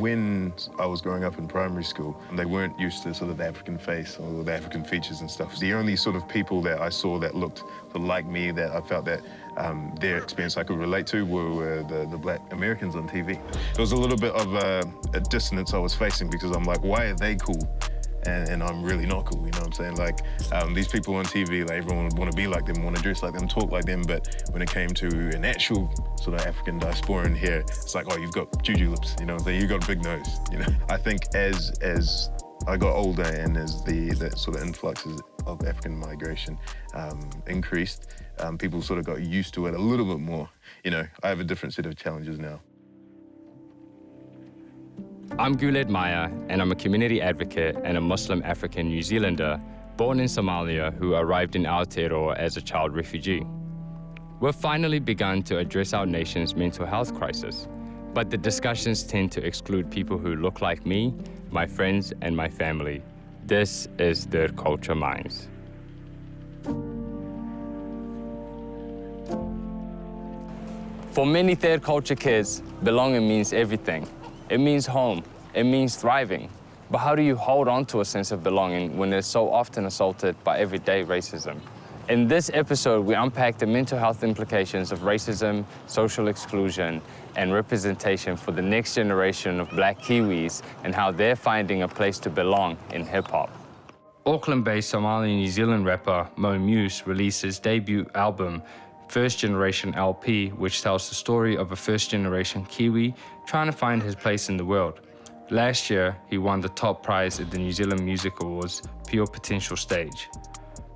when I was growing up in primary school, they weren't used to sort of the African face or the African features and stuff. The only sort of people that I saw that looked sort of like me, that I felt that their experience I could relate to were the Black Americans on TV. It was a little bit of a dissonance I was facing because I'm like, why are they cool? And I'm really not cool, you know what I'm saying? Like, these people on TV, like, everyone would want to be like them, want to dress like them, talk like them, but when it came to an actual sort of African diasporan here, it's like, oh, you've got juju lips, you know what I'm saying? You've got a big nose, you know? I think as I got older and as the sort of influxes of African migration increased, people sort of got used to it a little bit more. You know, I have a different set of challenges now. I'm Guled Maya, and I'm a community advocate and a Muslim African New Zealander born in Somalia who arrived in Aotearoa as a child refugee. We've finally begun to address our nation's mental health crisis, but the discussions tend to exclude people who look like me, my friends, and my family. This is Third Culture Minds. For many third culture kids, belonging means everything. It means home, it means thriving. But how do you hold on to a sense of belonging when it's so often assaulted by everyday racism? In this episode, we unpack the mental health implications of racism, social exclusion, and representation for the next generation of Black Kiwis and how they're finding a place to belong in hip-hop. Auckland-based Somali New Zealand rapper Mo Muse released his debut album, First Generation LP, which tells the story of a first-generation Kiwi trying to find his place in the world. Last year, he won the top prize at the New Zealand Music Awards Pure Potential stage.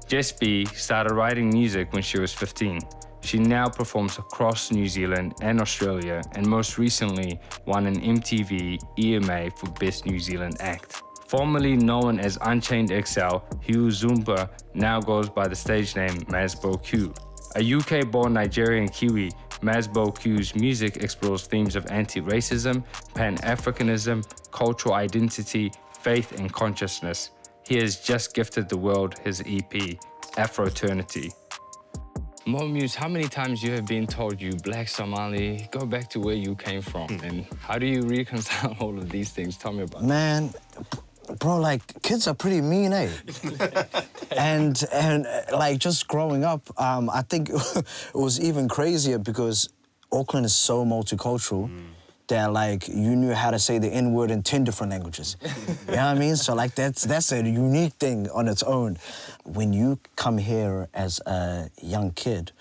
Jess B started writing music when she was 15. She now performs across New Zealand and Australia, and most recently won an MTV EMA for Best New Zealand Act. Formerly known as Unchained XL, Hugh Zumba now goes by the stage name Masbo Q. A UK-born Nigerian Kiwi, Masbo Q's music explores themes of anti-racism, Pan-Africanism, cultural identity, faith, and consciousness. He has just gifted the world his EP, Afro-Eternity. Mo Muse, how many times you have been told you Black Somali, go back to where you came from, and how do you reconcile all of these things? Tell me about it. Man, bro, like, kids are pretty mean, eh? and like, just growing up, I think it was even crazier because Auckland is so multicultural that, like, you knew how to say the N-word in 10 different languages. You know what I mean? So, like, that's a unique thing on its own. When you come here as a young kid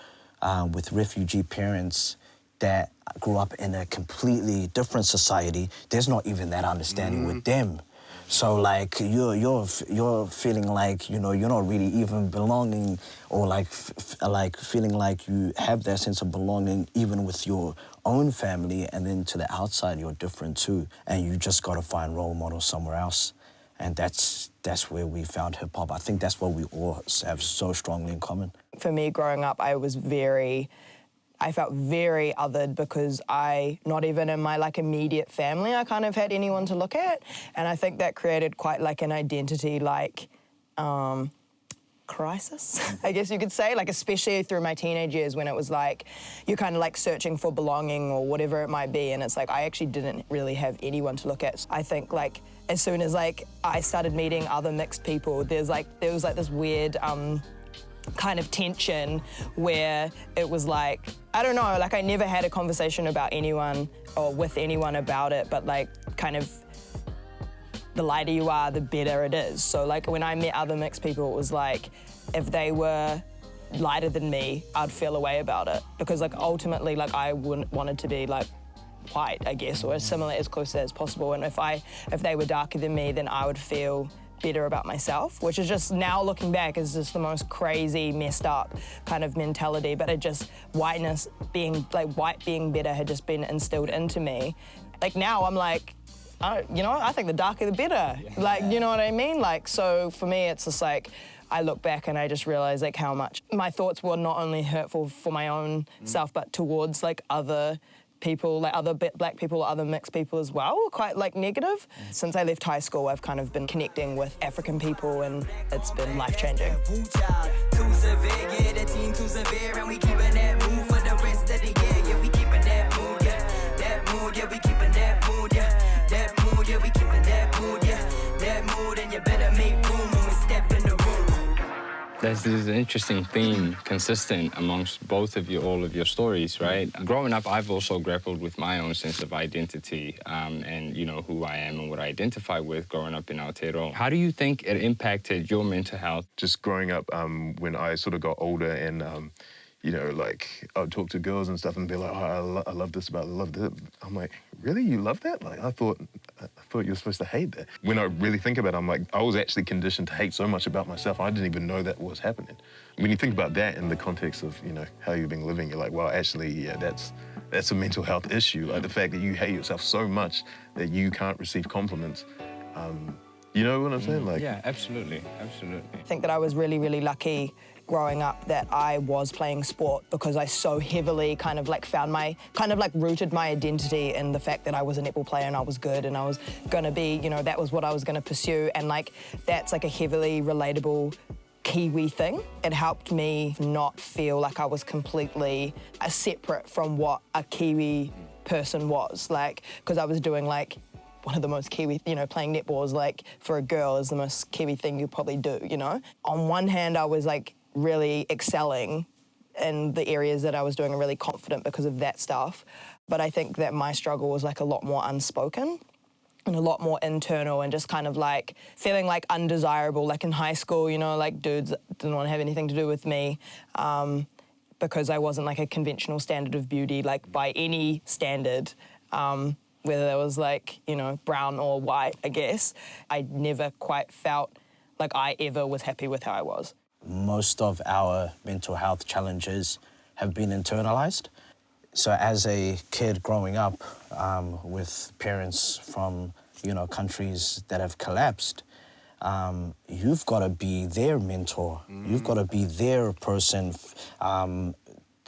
with refugee parents that grew up in a completely different society, there's not even that understanding with them. So, like, you're feeling like, you know, you're not really even belonging, or like feeling like you have that sense of belonging even with your own family, and then to the outside you're different too, and you just got to find role models somewhere else. And that's where we found hip-hop. I think that's what we all have so strongly in common. For me, growing up, I felt very othered because not even in my like immediate family, I kind of had anyone to look at. And I think that created quite like an identity like crisis, I guess you could say, like especially through my teenage years when it was like, you're kind of like searching for belonging or whatever it might be. And it's like, I actually didn't really have anyone to look at. I think like, as soon as like I started meeting other mixed people, there was like this weird, kind of tension where it was like, I don't know, like I never had a conversation about anyone or with anyone about it, but like kind of the lighter you are, the better it is. So like when I met other mixed people, it was like, if they were lighter than me, I'd feel a way about it. Because like ultimately, like I wanted to be like white, I guess, or as close as possible. And if they were darker than me, then I would feel better about myself, which is just now looking back is just the most crazy, messed up kind of mentality. But it just, white being better had just been instilled into me. Like now I'm like, you know, I think the darker the better. Like, you know what I mean? Like, so for me, it's just like, I look back and I just realize like how much my thoughts were not only hurtful for my own self, but towards like other people, like other Black people, other mixed people as well, quite like negative. Since I left high school, I've kind of been connecting with African people and it's been life-changing. There's this interesting theme consistent amongst both of you, all of your stories, right? Growing up, I've also grappled with my own sense of identity and, you know, who I am and what I identify with growing up in Aotearoa. How do you think it impacted your mental health? Just growing up, when I sort of got older and, you know, like I would talk to girls and stuff and be like, oh, I love this about it, I love that. I'm like, really? You love that? Like, I thought you were supposed to hate that. When I really think about it, I'm like, I was actually conditioned to hate so much about myself, I didn't even know that was happening. When you think about that in the context of, you know, how you've been living, you're like, well, actually, yeah, that's a mental health issue. Like the fact that you hate yourself so much that you can't receive compliments. You know what I'm saying? Like, yeah, absolutely, absolutely. I think that I was really, really lucky growing up that I was playing sport because I so heavily kind of like rooted my identity in the fact that I was a netball player and I was good and I was gonna be, you know, that was what I was gonna pursue, and like that's like a heavily relatable Kiwi thing. It helped me not feel like I was completely separate from what a Kiwi person was, like, because I was doing like one of the most Kiwi, you know, playing netball is like, for a girl, is the most Kiwi thing you probably do, you know? On one hand, I was like really excelling in the areas that I was doing and really confident because of that stuff. But I think that my struggle was like a lot more unspoken and a lot more internal and just kind of like feeling like undesirable. Like in high school, you know, like dudes didn't want to have anything to do with me because I wasn't like a conventional standard of beauty, like by any standard. Whether that was like, you know, brown or white, I guess. I never quite felt like I ever was happy with how I was. Most of our mental health challenges have been internalized. So as a kid growing up with parents from, you know, countries that have collapsed, you've got to be their mentor. You've got to be their person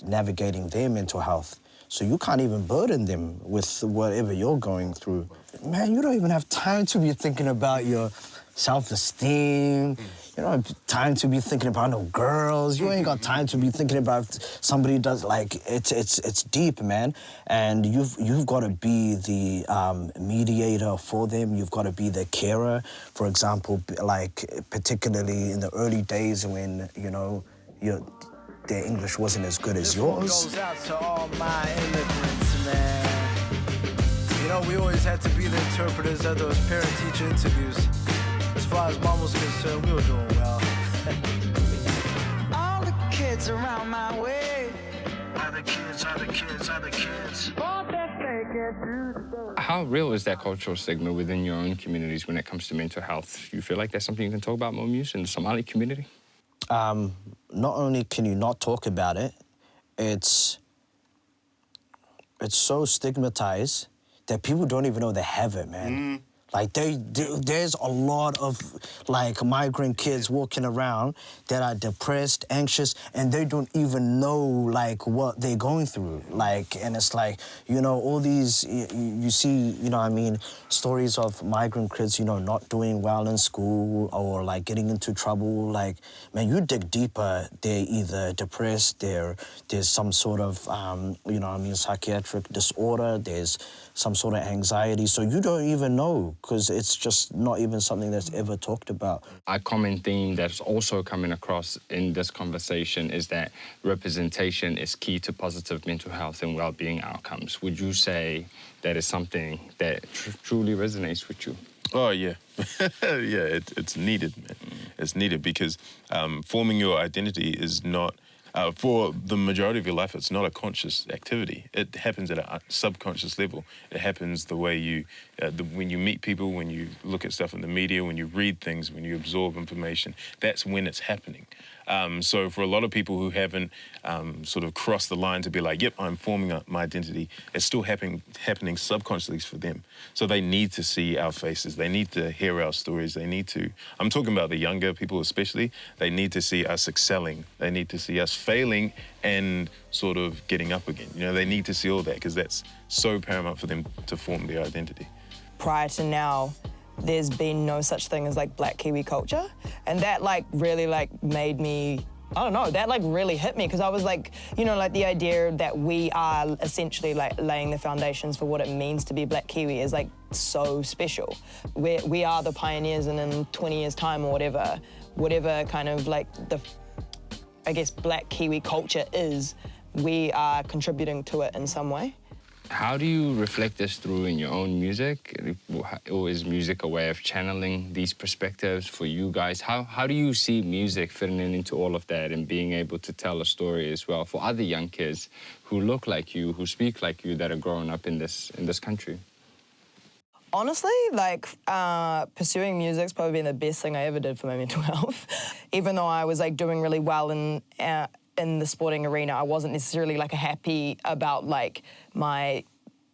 navigating their mental health. So you can't even burden them with whatever you're going through. Man, you don't even have time to be thinking about your self-esteem. You don't have time to be thinking about no girls. You ain't got time to be thinking about somebody does, like, it's deep, man. And you've got to be the mediator for them. You've got to be the carer. For example, like, particularly in the early days when, you know, their English wasn't as good as yours. This one goes out to all my immigrants, man. You know, we always had to be the interpreters at those parent-teacher interviews. As far as mom was concerned, we were doing well. All the kids around my way. Other kids. How real is that cultural stigma within your own communities when it comes to mental health? You feel like that's something you can talk about more, Muse, in the Somali community? Not only can you not talk about it, it's so stigmatized that people don't even know they have it, man. Like, there's a lot of, like, migrant kids walking around that are depressed, anxious, and they don't even know, like, what they're going through. Like, and it's like, you know, all these, you see, you know what I mean, stories of migrant kids, you know, not doing well in school or, like, getting into trouble. Like, man, you dig deeper, they're either depressed, there's some sort of, you know what I mean, psychiatric disorder, there's some sort of anxiety. So you don't even know, because it's just not even something that's ever talked about. A common theme that's also coming across in this conversation is that representation is key to positive mental health and well-being outcomes. Would you say that is something that truly resonates with you? Oh, yeah. Yeah, it's needed, man. It's needed because forming your identity is not, for the majority of your life, it's not a conscious activity. It happens at a subconscious level. It happens the way you, when you meet people, when you look at stuff in the media, when you read things, when you absorb information, that's when it's happening. So for a lot of people who haven't sort of crossed the line to be like, yep, I'm forming my identity, it's still happening subconsciously for them. So they need to see our faces. They need to hear our stories. They need to, I'm talking about the younger people especially, they need to see us excelling. They need to see us failing and sort of getting up again. You know, they need to see all that because that's so paramount for them to form their identity. Prior to now, there's been no such thing as like Black Kiwi culture. And that like really like made me, I don't know, that like really hit me because I was like, you know, like the idea that we are essentially like laying the foundations for what it means to be Black Kiwi is like so special. We are the pioneers, and in 20 years time or whatever kind of like the I guess, Black Kiwi culture is, we are contributing to it in some way. How do you reflect this through in your own music? Or is music a way of channeling these perspectives for you guys? How do you see music fitting into all of that and being able to tell a story as well for other young kids who look like you, who speak like you, that are growing up in this country? Honestly, like, pursuing music's probably been the best thing I ever did for my mental health. Even though I was, like, doing really well in the sporting arena, I wasn't necessarily, like, happy about, like, my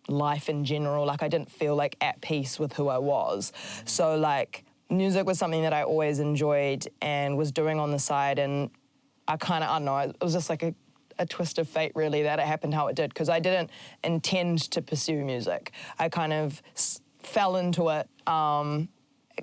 life in general. Like, I didn't feel, like, at peace with who I was. So, like, music was something that I always enjoyed and was doing on the side, and I don't know, it was just, like, a twist of fate, really, that it happened how it did, because I didn't intend to pursue music. I kind of fell into it.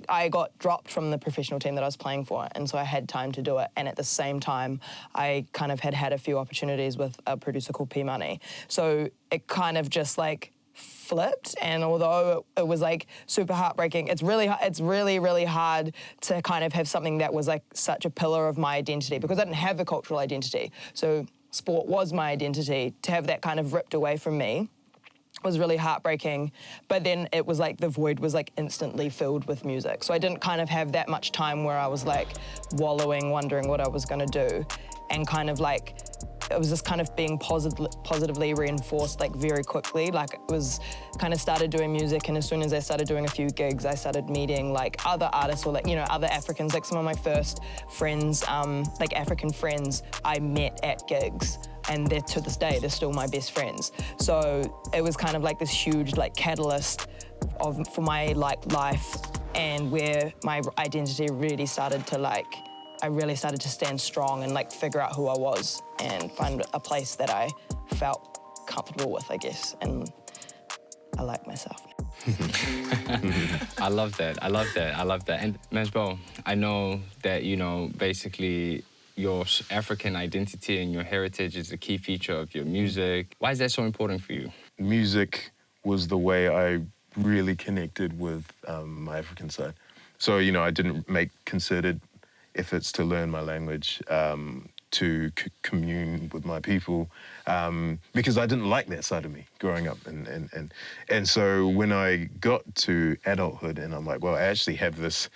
I got dropped from the professional team that I was playing for, and so I had time to do it. And at the same time, I kind of had a few opportunities with a producer called P Money. So it kind of just like flipped. And although it was like super heartbreaking, it's really, really hard to kind of have something that was like such a pillar of my identity, because I didn't have a cultural identity. So sport was my identity. To have that kind of ripped away from me was really heartbreaking, but then it was like the void was like instantly filled with music. So I didn't kind of have that much time where I was like wallowing, wondering what I was gonna do, and kind of like, it was just kind of being positively reinforced like very quickly. Like, it was kind of started doing music, and as soon as I started doing a few gigs, I started meeting like other artists, or like, you know, other Africans. Like some of my first friends, like African friends, I met at gigs. And they're, to this day, they're still my best friends. So it was kind of like this huge like catalyst for my like life, and where my identity really started to like, I really started to stand strong and like figure out who I was and find a place that I felt comfortable with, I guess. And I like myself now. I love that. I love that. I love that. And Mesbo, I know that, you know, basically your African identity and your heritage is a key feature of your music. Why is that so important for you? Music was the way I really connected with my African side. So, you know, I didn't make concerted efforts to learn my language, to commune with my people, because I didn't like that side of me growing up. And so when I got to adulthood, and I'm like, well, I actually have this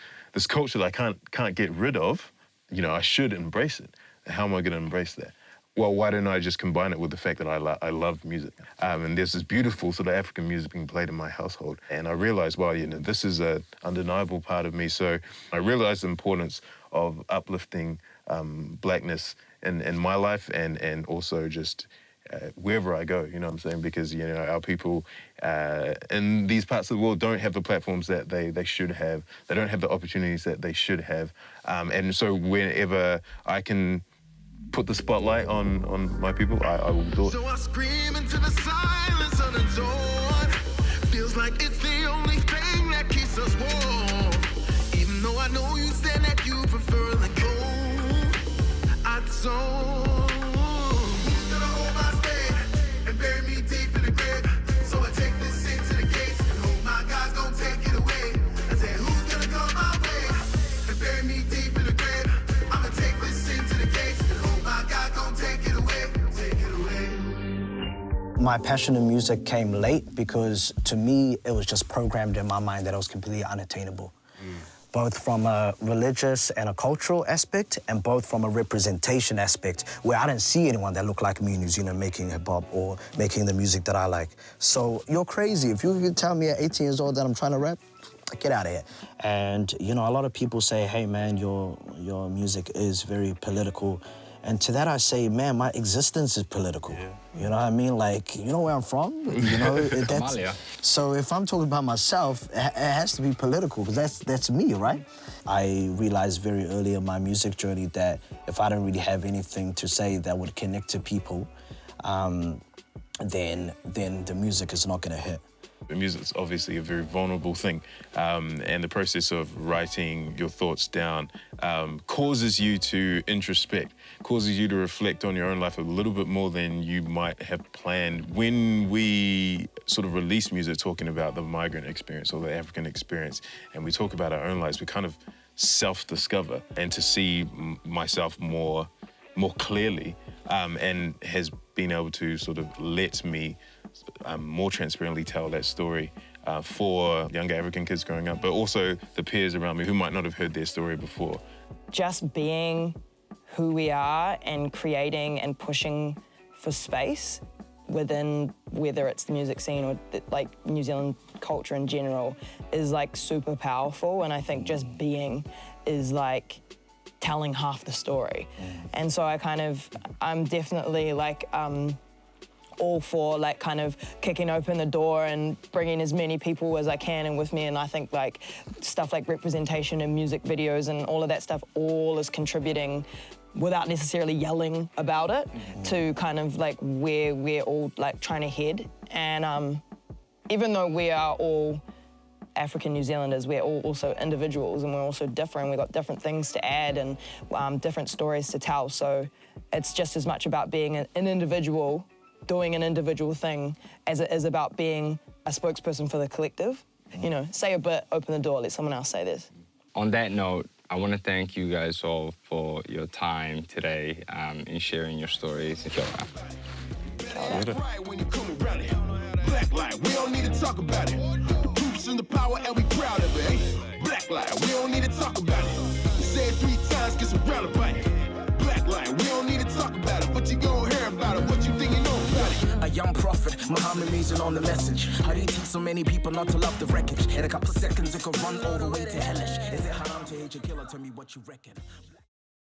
culture that I can't get rid of, you know, I should embrace it. How am I going to embrace that? Well, why don't I just combine it with the fact that I love music? And there's this beautiful sort of African music being played in my household. And I realized, well, you know, this is an undeniable part of me. So I realized the importance of uplifting blackness in my life, and also just wherever I go, you know what I'm saying? Because, you know, our people in these parts of the world don't have the platforms that they should have. They don't have the opportunities that they should have. And so whenever I can put the spotlight on my people, I will do it. So I scream into the silence unadored. Feels like it's the only thing that keeps us warm. Even though I know you said that you prefer the cold, I don't. Who's gonna hold my stand and bury me deep in the grave? So I take this into the gates and hope my God's gonna take it away. I say, who's gonna come my way and bury me deep in the grave? I'ma take this into the gates and hope my God gonna take it away. Take it away. My passion in music came late, because to me, it was just programmed in my mind that it was completely unattainable. Both from a religious and a cultural aspect, and both from a representation aspect, where I didn't see anyone that looked like me who's, you know, making hip hop or making the music that I like. So you're crazy. If you could tell me at 18 years old that I'm trying to rap, get out of here. And, you know, a lot of people say, hey, man, your music is very political. And to that I say, man, my existence is political. Yeah. You know what I mean? Like, you know where I'm from? You know, Somalia. So if I'm talking about myself, it has to be political, because that's me, right? I realized very early in my music journey that if I don't really have anything to say that would connect to people, then the music is not gonna hit. The music's obviously a very vulnerable thing, and the process of writing your thoughts down causes you to introspect, causes you to reflect on your own life a little bit more than you might have planned. When we sort of release music talking about the migrant experience or the African experience, and we talk about our own lives, we kind of self-discover, and to see myself more more clearly, and has been able to sort of let me more transparently tell that story for younger African kids growing up, but also the peers around me who might not have heard their story before. Just being who we are and creating and pushing for space within, whether it's the music scene or like New Zealand culture in general, is like super powerful. And I think just being is like telling half the story. And so I'm definitely like all for like kind of kicking open the door and bringing as many people as I can in with me. And I think like stuff like representation in music videos and all of that stuff all is contributing without necessarily yelling about it to kind of like where we're all like trying to head. And even though we are all African New Zealanders, we're all also individuals and we're also different. We've got different things to add and different stories to tell. So it's just as much about being an individual, doing an individual thing, as it is about being a spokesperson for the collective. You know, say a bit, open the door, let someone else say this. On that note, I want to thank you guys all for your time today in sharing your stories. Right when you come around it. Black light, we don't need to talk about it. The proof's in the power and we proud of it. Black light, we don't need to talk about it. You say it 3 times, get some round about it. Black light, we don't need to talk about it, but you gon' hear about it. What you think you know about it? A young prophet, Muhammad Mason on the message. How do you teach so many people not to love the wreckage? In a couple of seconds, it could run all the way to hellish. Is it haram to hate your killer? Tell me what you reckon.